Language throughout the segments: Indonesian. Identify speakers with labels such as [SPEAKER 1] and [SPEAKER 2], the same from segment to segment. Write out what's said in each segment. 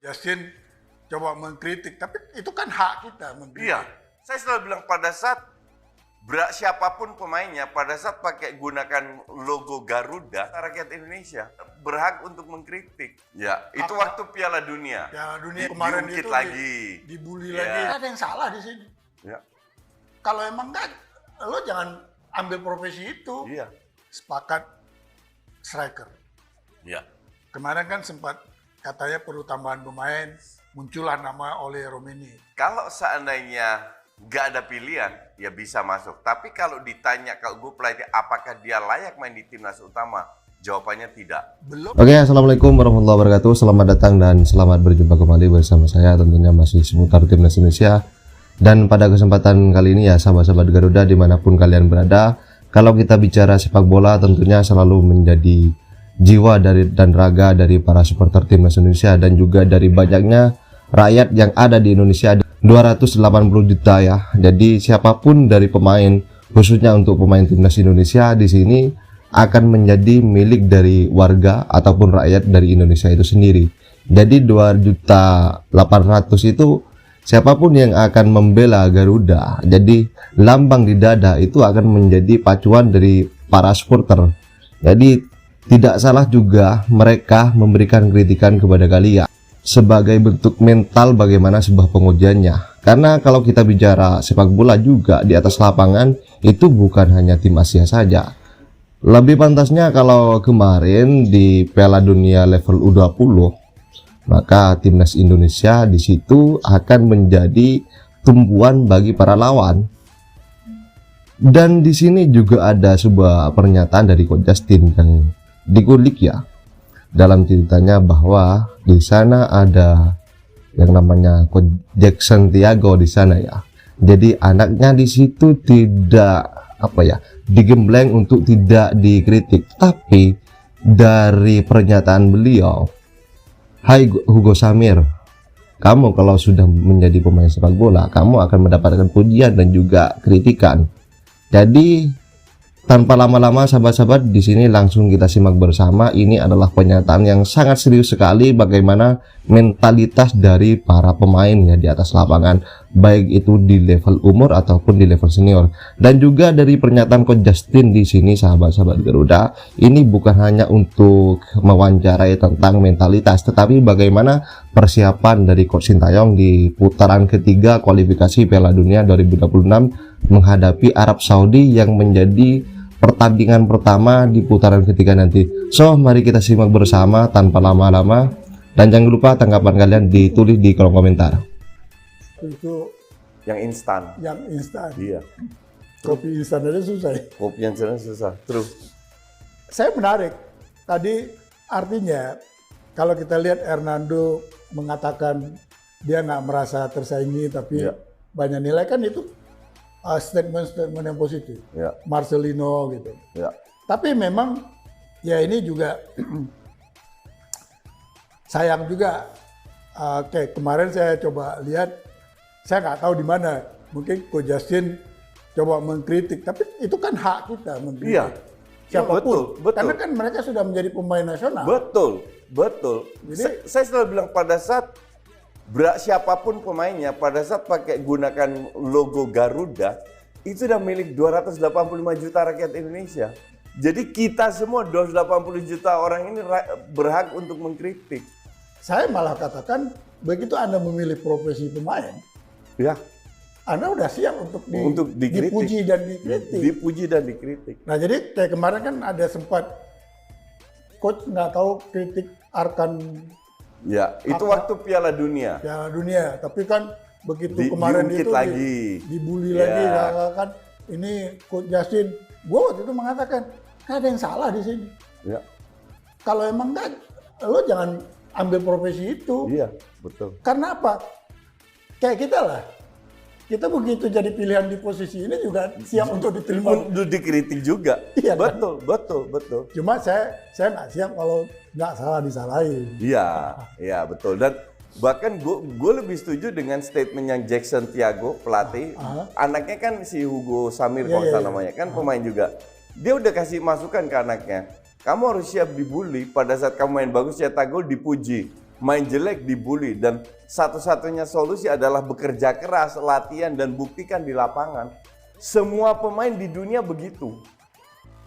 [SPEAKER 1] Justin coba mengkritik, tapi itu kan hak kita mengkritik.
[SPEAKER 2] Iya, saya selalu bilang pada saat siapapun pemainnya, pada saat pakai gunakan logo Garuda, rakyat Indonesia berhak untuk mengkritik. Ya, itu waktu Piala Dunia.
[SPEAKER 1] Piala Dunia kemarin
[SPEAKER 2] diungkit
[SPEAKER 1] itu
[SPEAKER 2] lagi,
[SPEAKER 1] dibully
[SPEAKER 2] Ya.
[SPEAKER 1] lagi. Ada yang salah di sini.
[SPEAKER 2] Ya.
[SPEAKER 1] Kalau emang enggak, lo jangan ambil profesi itu.
[SPEAKER 2] Iya.
[SPEAKER 1] Sepakat striker.
[SPEAKER 2] Ya.
[SPEAKER 1] Kemarin kan sempat katanya perlu tambahan pemain, muncullah nama oleh Romeni.
[SPEAKER 2] Kalau seandainya nggak ada pilihan, ya bisa masuk. Tapi kalau ditanya kalau gue pelatih, apakah dia layak main di timnas utama? Jawabannya tidak.
[SPEAKER 1] Belum.
[SPEAKER 3] Oke, assalamualaikum warahmatullahi wabarakatuh. Selamat datang dan selamat berjumpa kembali bersama saya, tentunya masih seputar timnas Indonesia. Dan pada kesempatan kali ini ya, sahabat-sahabat Garuda dimanapun kalian berada, kalau kita bicara sepak bola, tentunya selalu menjadi jiwa dan raga dari para supporter timnas Indonesia dan juga dari banyaknya rakyat yang ada di Indonesia. 280 juta ya. Jadi siapapun dari pemain, khususnya untuk pemain timnas Indonesia di sini akan menjadi milik dari warga ataupun rakyat dari Indonesia itu sendiri. Jadi 2.800.000 itu siapapun yang akan membela Garuda, jadi lambang di dada itu akan menjadi pacuan dari para supporter. Jadi tidak salah juga mereka memberikan kritikan kepada kalian sebagai bentuk mental bagaimana sebuah pengujiannya. Karena kalau kita bicara sepak bola juga di atas lapangan itu bukan hanya tim Asia saja. Lebih pantasnya kalau kemarin di Piala Dunia level U20, maka timnas Indonesia di situ akan menjadi tumpuan bagi para lawan. Dan di sini juga ada sebuah pernyataan dari Coach Justin yang dikulik ya. Dalam ceritanya bahwa di sana ada yang namanya Coach Jackson Tiago di sana ya. Jadi anaknya di situ tidak digembleng untuk tidak dikritik, tapi dari pernyataan beliau, "Hai Hugo Samir, kamu kalau sudah menjadi pemain sepak bola, kamu akan mendapatkan pujian dan juga kritikan." Jadi tanpa lama-lama sahabat-sahabat, di sini langsung kita simak bersama. Ini adalah pernyataan yang sangat serius sekali bagaimana mentalitas dari para pemain ya di atas lapangan, baik itu di level umur ataupun di level senior. Dan juga dari pernyataan Coach Justin di sini sahabat-sahabat Garuda, ini bukan hanya untuk mewawancarai tentang mentalitas, tetapi bagaimana persiapan dari Coach Sintayong di putaran ketiga kualifikasi Piala Dunia 2026 menghadapi Arab Saudi yang menjadi pertandingan pertama di putaran ketiga nanti. So, mari kita simak bersama tanpa lama-lama. Dan jangan lupa tanggapan kalian ditulis di kolom komentar.
[SPEAKER 1] Itu
[SPEAKER 2] Yang instan.
[SPEAKER 1] yang instan.
[SPEAKER 2] Iya.
[SPEAKER 1] Kopi instan aja susah.
[SPEAKER 2] Kopi yang susah. Terus.
[SPEAKER 1] Saya menarik. Tadi artinya kalau kita lihat Hernando mengatakan dia nggak merasa tersaingi, tapi
[SPEAKER 2] Iya.
[SPEAKER 1] banyak nilai kan itu statement-statement yang positif.
[SPEAKER 2] Ya.
[SPEAKER 1] Marcelino gitu.
[SPEAKER 2] Ya.
[SPEAKER 1] Tapi memang ya ini juga sayang juga. Kayak kemarin saya coba lihat, saya nggak tahu di mana. Mungkin Coach Justin coba mengkritik, tapi itu kan hak kita mengkritik.
[SPEAKER 2] Iya.
[SPEAKER 1] Siapapun.
[SPEAKER 2] Betul.
[SPEAKER 1] Karena kan mereka sudah menjadi pemain nasional.
[SPEAKER 2] Betul.
[SPEAKER 1] Jadi-
[SPEAKER 2] Saya selalu bilang pada saat siapapun pemainnya, pada saat pakai gunakan logo Garuda, itu udah milik 285 juta rakyat Indonesia. Jadi kita semua 280 juta orang ini berhak untuk mengkritik.
[SPEAKER 1] Saya malah katakan, begitu Anda memilih profesi pemain,
[SPEAKER 2] Ya.
[SPEAKER 1] Anda udah siap untuk,
[SPEAKER 2] Untuk dikritik.
[SPEAKER 1] dipuji dan dikritik.
[SPEAKER 2] Dipuji dan dikritik.
[SPEAKER 1] Nah jadi kayak kemarin kan ada sempat coach nggak tahu kritik Arkan
[SPEAKER 2] Ya, itu
[SPEAKER 1] Apa?
[SPEAKER 2] waktu Piala Dunia.
[SPEAKER 1] Piala Dunia, tapi kan begitu kemarin
[SPEAKER 2] diungkit
[SPEAKER 1] itu
[SPEAKER 2] lagi.
[SPEAKER 1] dibully
[SPEAKER 2] Ya.
[SPEAKER 1] lagi, kan ini Coach Justin, gue waktu itu mengatakan nggak ada yang salah di sini.
[SPEAKER 2] Ya.
[SPEAKER 1] Kalau emang enggak, lo jangan ambil profesi itu.
[SPEAKER 2] Iya, betul.
[SPEAKER 1] Karena apa? Kayak kita lah. Kita begitu jadi pilihan di posisi ini juga siap untuk diterima.
[SPEAKER 2] Untuk dikritik juga.
[SPEAKER 1] Iya, kan?
[SPEAKER 2] Betul.
[SPEAKER 1] Cuma saya nggak siap kalau nggak salah disalahin.
[SPEAKER 2] Iya, betul. Dan bahkan gue lebih setuju dengan statement yang Jackson Tiago, pelatih. Anaknya kan si Hugo Samir, kalau nggak salah namanya, kan pemain juga. Dia udah kasih masukan ke anaknya. Kamu harus siap dibully pada saat kamu main bagus, cetak gol, dipuji. main jelek dibully, dan satu-satunya solusi adalah bekerja keras, latihan, dan buktikan di lapangan. Semua pemain di dunia begitu.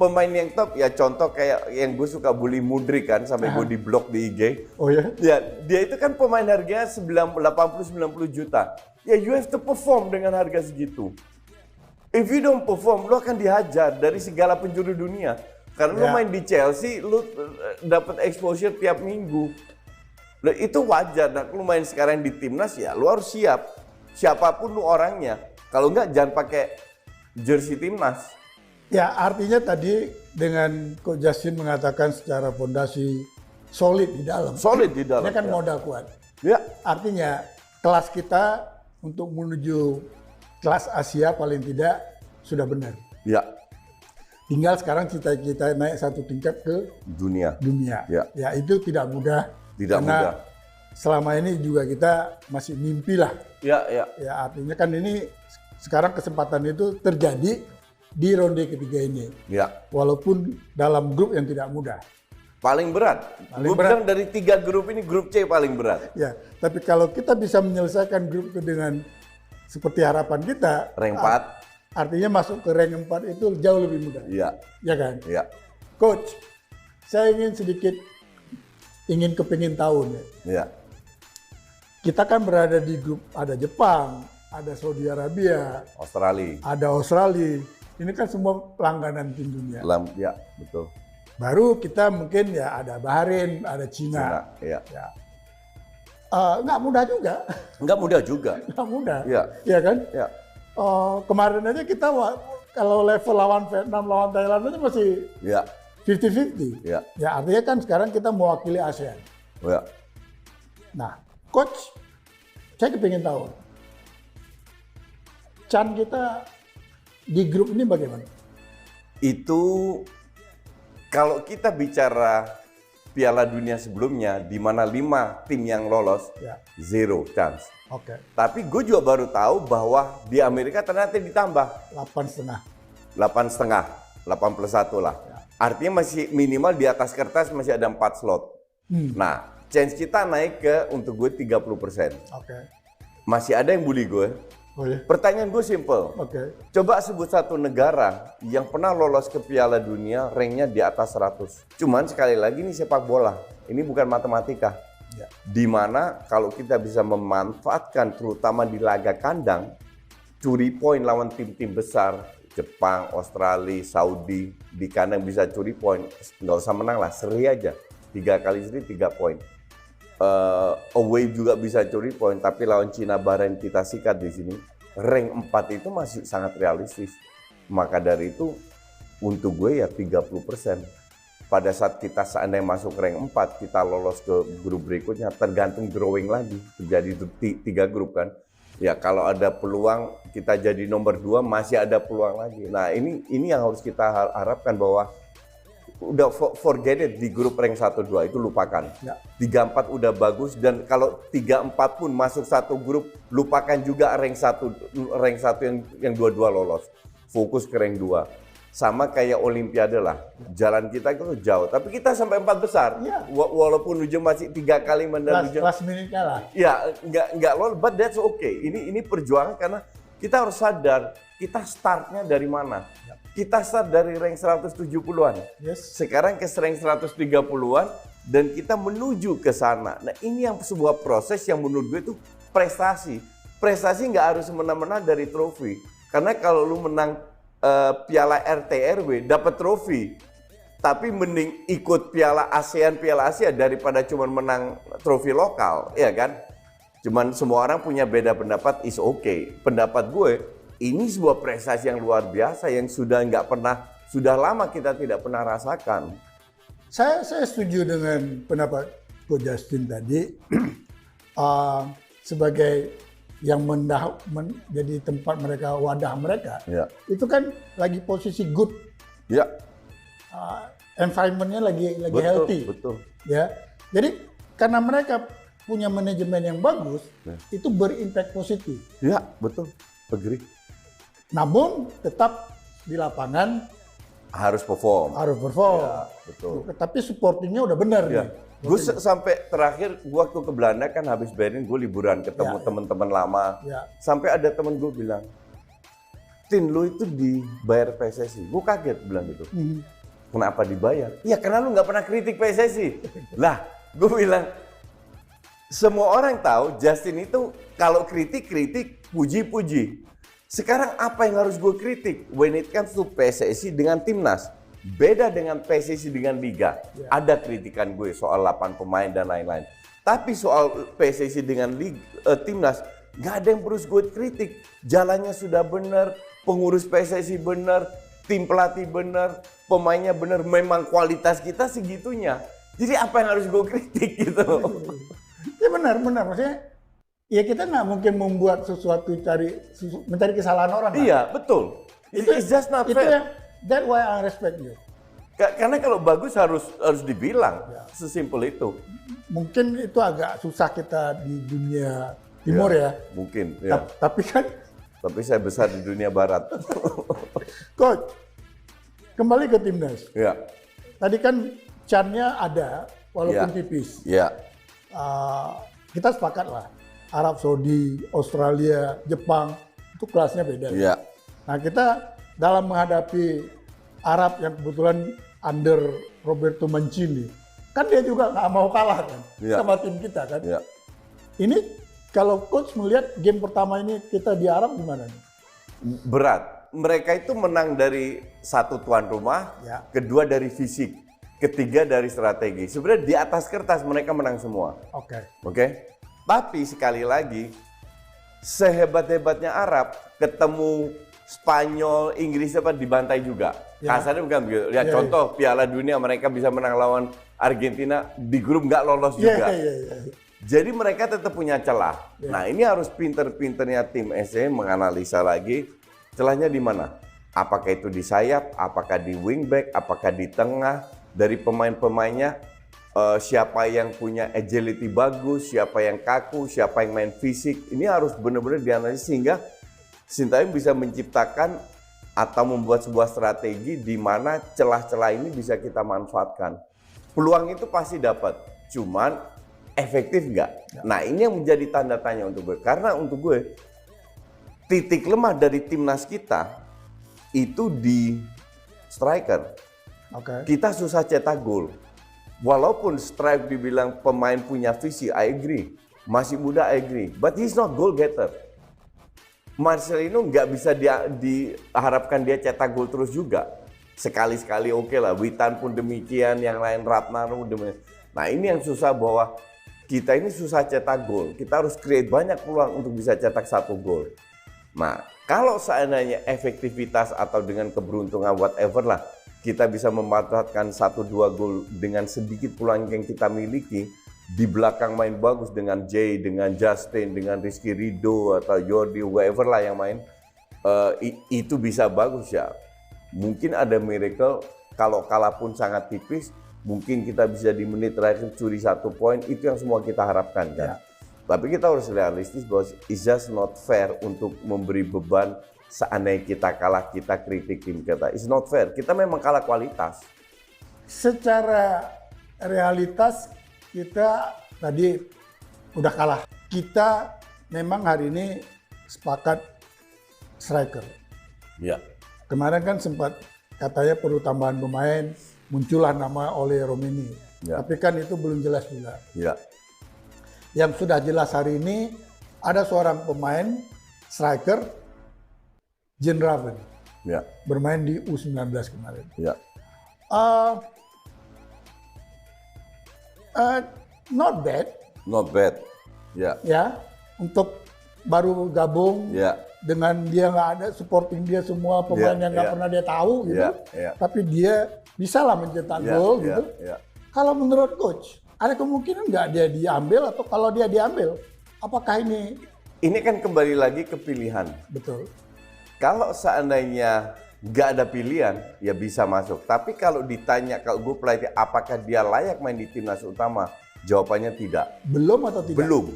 [SPEAKER 2] Pemain yang top ya, contoh kayak yang gue suka bully Mudryk kan, sampai gue diblok di IG.
[SPEAKER 1] Oh ya?
[SPEAKER 2] Ya, dia itu kan pemain harganya 80-90 juta. Ya, you have to perform dengan harga segitu. If you don't perform, lu akan dihajar dari segala penjuru dunia. Karena lu main di Chelsea, lu dapat exposure tiap minggu. Nah, itu wajar. Nah, lu main sekarang di timnas, ya lu harus siap. Siapapun lu orangnya. Kalau enggak, jangan pakai jersey timnas.
[SPEAKER 1] Ya, artinya tadi dengan Coach Justin mengatakan secara fondasi solid di dalam.
[SPEAKER 2] Solid di dalam.
[SPEAKER 1] Ini kan
[SPEAKER 2] ya.
[SPEAKER 1] modal kuat.
[SPEAKER 2] Ya.
[SPEAKER 1] Artinya kelas kita untuk menuju kelas Asia paling tidak sudah benar.
[SPEAKER 2] Ya.
[SPEAKER 1] Tinggal sekarang kita naik satu tingkat ke
[SPEAKER 2] Dunia.
[SPEAKER 1] Ya, itu tidak mudah.
[SPEAKER 2] Tidak
[SPEAKER 1] karena
[SPEAKER 2] mudah.
[SPEAKER 1] Selama ini juga kita masih mimpi lah.
[SPEAKER 2] Ya, ya.
[SPEAKER 1] Ya, artinya kan ini sekarang kesempatan itu terjadi di ronde ketiga ini.
[SPEAKER 2] Ya.
[SPEAKER 1] Walaupun dalam grup yang tidak mudah.
[SPEAKER 2] Paling berat. Gue bilang dari 3 grup ini, grup C paling berat.
[SPEAKER 1] Ya, tapi kalau kita bisa menyelesaikan grup itu dengan seperti harapan kita,
[SPEAKER 2] Rank 4.
[SPEAKER 1] artinya masuk ke rank 4 itu jauh lebih mudah.
[SPEAKER 2] Iya.
[SPEAKER 1] Ya kan?
[SPEAKER 2] Iya.
[SPEAKER 1] Coach, saya ingin kepingin tahu nih.
[SPEAKER 2] Iya.
[SPEAKER 1] Kita kan berada di grup, ada Jepang, ada Saudi Arabia,
[SPEAKER 2] Australia.
[SPEAKER 1] ada Australia. Ini kan semua langganan tim dunia.
[SPEAKER 2] Ya, betul.
[SPEAKER 1] Baru kita mungkin ya ada Bahrain, ada Cina.
[SPEAKER 2] Iya.
[SPEAKER 1] Ya. Nggak mudah juga.
[SPEAKER 2] Nggak mudah juga.
[SPEAKER 1] Nggak mudah.
[SPEAKER 2] Iya.
[SPEAKER 1] Iya kan?
[SPEAKER 2] Ya.
[SPEAKER 1] Kemarin aja kita kalau level lawan Vietnam, lawan Thailand aja masih
[SPEAKER 2] Ya.
[SPEAKER 1] 50-50.
[SPEAKER 2] Ya.
[SPEAKER 1] Ya, artinya kan sekarang kita mewakili ASEAN.
[SPEAKER 2] Ya.
[SPEAKER 1] Nah, Coach, saya kepingin tahu, Chan kita di grup ini bagaimana?
[SPEAKER 2] Itu kalau kita bicara Piala Dunia sebelumnya, di mana 5 tim yang lolos,
[SPEAKER 1] Ya.
[SPEAKER 2] 0 chance.
[SPEAKER 1] Oke,
[SPEAKER 2] Tapi gue juga baru tahu bahwa di Amerika ternyata ditambah
[SPEAKER 1] 8,5.
[SPEAKER 2] 8,5, 8+1 lah.
[SPEAKER 1] Ya.
[SPEAKER 2] Artinya masih minimal di atas kertas masih ada 4 slot. Nah, chance kita naik ke untuk gue 30%.
[SPEAKER 1] Oke.
[SPEAKER 2] Masih ada yang bully gue.
[SPEAKER 1] Oh ya?
[SPEAKER 2] Pertanyaan gue simple.
[SPEAKER 1] Oke.
[SPEAKER 2] Coba sebut satu negara yang pernah lolos ke Piala Dunia ranknya di atas 100. Cuman sekali lagi ini sepak bola. Ini bukan matematika.
[SPEAKER 1] Ya.
[SPEAKER 2] Dimana kalau kita bisa memanfaatkan terutama di laga kandang, curi poin lawan tim-tim besar, Jepang, Australia, Saudi, di kandang bisa curi poin, nggak usah menang lah, seri aja. 3 kali seri 3 poin. Away juga bisa curi poin, tapi lawan Cina, Bahrain kita sikat di sini. Rank 4 itu masih sangat realistis. Maka dari itu untuk gue ya 30%. Pada saat kita seandainya masuk rank 4, kita lolos ke grup berikutnya, tergantung drawing lagi. Terjadi 3 grup kan. Ya kalau ada peluang kita jadi nomor 2, masih ada peluang lagi. Nah ini yang harus kita harapkan bahwa udah forget it di grup rank 1-2 itu lupakan.
[SPEAKER 1] Ya.
[SPEAKER 2] 3-4 udah bagus, dan kalau 3-4 pun masuk satu grup, lupakan juga rank 1 yang 2-2 lolos. Fokus ke rank 2. Sama kayak Olimpiade lah. Jalan kita itu jauh, tapi kita sampai 4 besar.
[SPEAKER 1] Ya.
[SPEAKER 2] Walaupun ujung masih 3 kali menang ujung.
[SPEAKER 1] Last minute-nya lah.
[SPEAKER 2] Ya, nggak lolos, but that's okay. Ini perjuangan karena kita harus sadar kita startnya dari mana. Kita start dari rank 170-an.
[SPEAKER 1] Yes.
[SPEAKER 2] Sekarang ke rank 130-an dan kita menuju ke sana. Nah, ini yang sebuah proses yang menurut gue itu prestasi. Prestasi nggak harus menang-menang dari trofi. Karena kalau lu menang Piala RT/RW dapat trofi, tapi mending ikut Piala ASEAN, Piala Asia daripada cuma menang trofi lokal, ya kan? Cuman semua orang punya beda pendapat, is okay. Pendapat gue, ini sebuah prestasi yang luar biasa yang sudah lama kita tidak pernah rasakan.
[SPEAKER 1] Saya setuju dengan pendapat Coach Justin tadi. Sebagai yang menjadi tempat mereka, wadah mereka,
[SPEAKER 2] Ya.
[SPEAKER 1] itu kan lagi posisi good,
[SPEAKER 2] Ya,
[SPEAKER 1] environment-nya lagi
[SPEAKER 2] betul,
[SPEAKER 1] healthy,
[SPEAKER 2] betul.
[SPEAKER 1] ya. Jadi karena mereka punya manajemen yang bagus,
[SPEAKER 2] Ya.
[SPEAKER 1] itu berimpact positif.
[SPEAKER 2] Ya, betul. Agree.
[SPEAKER 1] Namun tetap di lapangan
[SPEAKER 2] Harus perform.
[SPEAKER 1] harus perform.
[SPEAKER 2] Ya, betul.
[SPEAKER 1] Tapi supportingnya udah benar
[SPEAKER 2] Ya.
[SPEAKER 1] nih.
[SPEAKER 2] Gue sampai terakhir waktu ke Belanda kan habis Berlin gue liburan ketemu teman-teman lama. Sampai ada temen gue bilang, Tin lu itu dibayar PSSI. Gue kaget bilang gitu. Kenapa dibayar? Ya karena lu nggak pernah kritik PSSI. Lah, gue bilang semua orang tahu Justin itu kalau kritik, puji-puji. Sekarang apa yang harus gue kritik? When it comes to PSSI dengan timnas. Beda dengan PSSI dengan Liga. Ada kritikan gue soal 8 pemain dan lain-lain. Tapi soal PSSI dengan timnas, nggak ada yang perlu gue kritik. Jalannya sudah benar, pengurus PSSI benar, tim pelatih benar, pemainnya benar. Memang kualitas kita segitunya. Jadi apa yang harus gue kritik gitu?
[SPEAKER 1] Ya benar. Maksudnya, ya kita nggak mungkin membuat sesuatu mencari kesalahan orang.
[SPEAKER 2] Iya, betul. It's just not fair.
[SPEAKER 1] That's why I respect you.
[SPEAKER 2] Karena kalau bagus harus dibilang, sesimpel itu.
[SPEAKER 1] Mungkin itu agak susah kita di dunia timur ya.
[SPEAKER 2] Mungkin, ya.
[SPEAKER 1] Tapi kan.
[SPEAKER 2] Tapi saya besar di dunia barat.
[SPEAKER 1] Coach, kembali ke timnas.
[SPEAKER 2] Ya.
[SPEAKER 1] Tadi kan chance-nya ada, walaupun tipis.
[SPEAKER 2] Ya.
[SPEAKER 1] Kita sepakat lah. Arab Saudi, Australia, Jepang, itu kelasnya beda.
[SPEAKER 2] Ya.
[SPEAKER 1] Nah kita dalam menghadapi Arab yang kebetulan under Roberto Mancini, kan dia juga nggak mau kalah kan sama tim kita kan. Ya. Ini kalau coach melihat game pertama ini kita di Arab gimana nih?
[SPEAKER 2] Berat. Mereka itu menang dari satu tuan rumah, kedua dari fisik, ketiga dari strategi. Sebenarnya di atas kertas mereka menang semua. Oke. Tapi sekali lagi, sehebat-hebatnya Arab ketemu Spanyol, Inggris apa dibantai juga. Kasarnya bukan begitu. Lihat contoh Piala Dunia mereka bisa menang lawan Argentina di grup nggak lolos juga. Jadi mereka tetap punya celah. Nah ini harus pinter-pinternya tim SC menganalisa lagi celahnya di mana. Apakah itu di sayap, apakah di wingback, apakah di tengah. Dari pemain-pemainnya siapa yang punya agility bagus, siapa yang kaku, siapa yang main fisik. Ini harus benar-benar dianalisis sehingga Sintayong bisa menciptakan atau membuat sebuah strategi di mana celah-celah ini bisa kita manfaatkan. Peluang itu pasti dapat, cuman efektif nggak? Nah ini yang menjadi tanda tanya untuk gue. Karena untuk gue, titik lemah dari timnas kita itu di striker. Kita susah cetak gol. Walaupun Stripe dibilang pemain punya visi, I agree. Masih muda, I agree. But he's not goal getter. Marcelino nggak bisa diharapkan dia cetak gol terus juga. Sekali-sekali oke lah, Witan pun demikian, yang lain Ratnaro demikian. Nah ini yang susah bahwa kita ini susah cetak gol. Kita harus create banyak peluang untuk bisa cetak satu gol. Nah kalau seandainya efektivitas atau dengan keberuntungan whatever lah, kita bisa memanfaatkan 1-2 gol dengan sedikit peluang yang kita miliki, di belakang main bagus dengan Jay, dengan Justin, dengan Rizky Ridho atau Jordi, whoever lah yang main, itu bisa bagus ya. Mungkin ada miracle, kalau kalah pun sangat tipis, mungkin kita bisa di menit terakhir curi 1 poin, itu yang semua kita harapkan kan. Tapi kita harus realistis bahwa it's just not fair untuk memberi beban seandainya kita kalah, kita kritik tim kita. It's not fair, kita memang kalah kualitas.
[SPEAKER 1] Secara realitas, kita tadi udah kalah. Kita memang hari ini sepakat striker.
[SPEAKER 2] Ya.
[SPEAKER 1] Kemarin kan sempat katanya perlu tambahan pemain, muncullah nama oleh Romini. Tapi kan itu belum jelas juga. Yang sudah jelas hari ini ada seorang pemain striker, Jean Raven, bermain di U19 kemarin. Not bad. Ya, untuk baru gabung dengan dia nggak ada supporting dia semua pemain yang nggak pernah dia tahu gitu. Tapi dia bisa lah mencetak gol gitu. Kalau menurut coach, ada kemungkinan nggak dia diambil atau kalau dia diambil, apakah ini?
[SPEAKER 2] Ini kan kembali lagi ke pilihan.
[SPEAKER 1] Betul.
[SPEAKER 2] Kalau seandainya nggak ada pilihan, ya bisa masuk. Tapi kalau ditanya, kalau gue pelatih, apakah dia layak main di timnas utama? Jawabannya tidak.
[SPEAKER 1] Belum atau tidak?
[SPEAKER 2] Belum.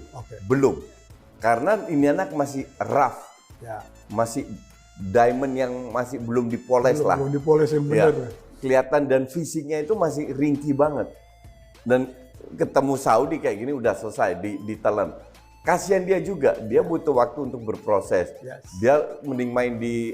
[SPEAKER 2] Belum. Karena ini anak masih rough. Masih diamond yang masih belum dipoles lah.
[SPEAKER 1] Belum dipoles yang benar.
[SPEAKER 2] Kelihatan dan fisiknya itu masih ringkih banget. Dan ketemu Saudi kayak gini udah selesai, ditelan. Kasihan dia juga, dia butuh waktu untuk berproses. Dia mending main di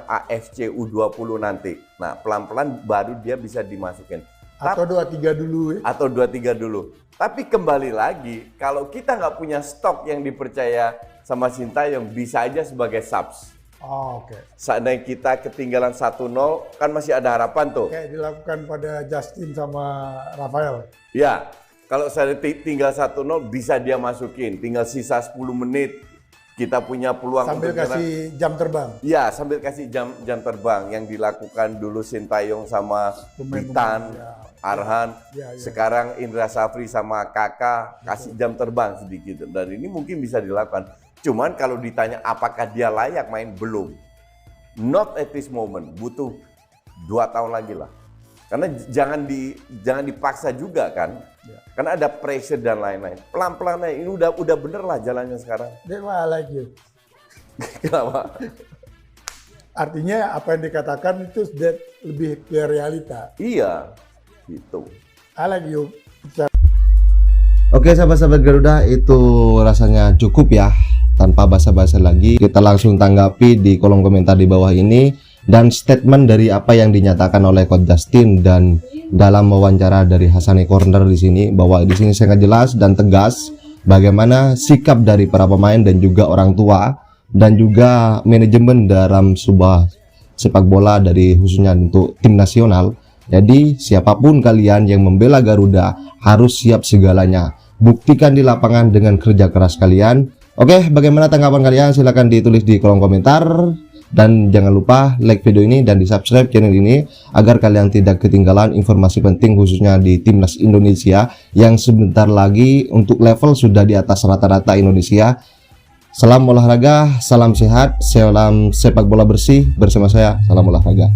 [SPEAKER 2] AFC U20 nanti. Nah, pelan-pelan baru dia bisa dimasukin.
[SPEAKER 1] Atau 2-3 dulu ya.
[SPEAKER 2] Atau 2-3 dulu. Tapi kembali lagi, kalau kita nggak punya stok yang dipercaya sama Sintayong, bisa aja sebagai subs.
[SPEAKER 1] Oh, oke.
[SPEAKER 2] Seandainya kita ketinggalan 1-0, kan masih ada harapan tuh.
[SPEAKER 1] Kayak dilakukan pada Justin sama Rafael.
[SPEAKER 2] Ya, kalau saya tinggal 1-0 bisa dia masukin. Tinggal sisa 10 menit, kita punya peluang
[SPEAKER 1] sambil
[SPEAKER 2] untuk
[SPEAKER 1] kasih jam terbang.
[SPEAKER 2] Ya, sambil kasih jam terbang yang dilakukan dulu Sintayong sama Bitan, Arhan. Sekarang Indra Safri sama Kakak kasih jam terbang sedikit. Dan ini mungkin bisa dilakukan. Cuman kalau ditanya apakah dia layak main, belum. Not at this moment, butuh 2 tahun lagi lah. Karena jangan dipaksa juga kan. Karena ada pressure dan lain-lain. Pelan-pelan aja, ini udah bener lah jalannya sekarang.
[SPEAKER 1] That's why I like you.
[SPEAKER 2] Kenapa?
[SPEAKER 1] Artinya apa yang dikatakan itu lebih ke realita.
[SPEAKER 2] Iya, gitu.
[SPEAKER 1] I like you.
[SPEAKER 3] Oke sahabat-sahabat Garuda, itu rasanya cukup ya. Tanpa basa-basi lagi, kita langsung tanggapi di kolom komentar di bawah ini dan statement dari apa yang dinyatakan oleh Coach Justin dan dalam wawancara dari Hassani Corner di sini, bahwa di sini sangat jelas dan tegas bagaimana sikap dari para pemain dan juga orang tua dan juga manajemen dalam sebuah sepak bola dari khususnya untuk tim nasional. Jadi siapapun kalian yang membela Garuda harus siap segalanya. Buktikan di lapangan dengan kerja keras kalian. Oke, bagaimana tanggapan kalian? Silahkan ditulis di kolom komentar. Dan jangan lupa like video ini dan di subscribe channel ini agar kalian tidak ketinggalan informasi penting khususnya di Timnas Indonesia yang sebentar lagi untuk level sudah di atas rata-rata Indonesia. Salam olahraga, salam sehat, salam sepak bola bersih bersama saya. Salam olahraga.